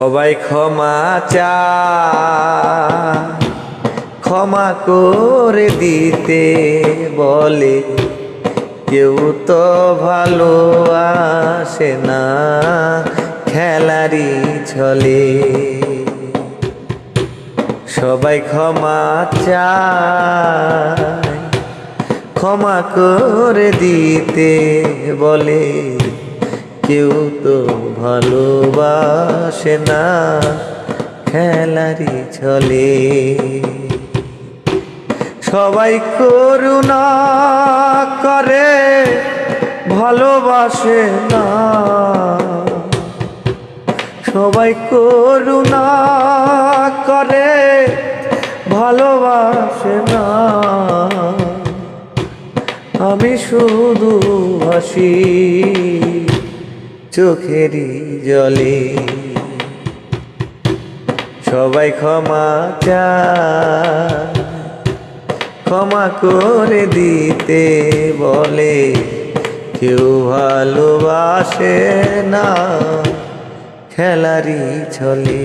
সবাই ক্ষমা চায়, ক্ষমা করে দিতে বলে, কেউ তো ভালো আসে না খেলারই ছলে। সবাই ক্ষমা চায়, ক্ষমা করে দিতে বলে, কেউ তো ভালোবাসে না খেলারই ছলে। সবাই করুণা করে ভালোবাসে না, সবাই করুণা করে ভালোবাসে না। আমি শুধু হাসি চোখেরই জলে। সবাই ক্ষমা চায়, ক্ষমা করে দিতে বলে, কেউ ভালোবাসে না খেলারই ছলে।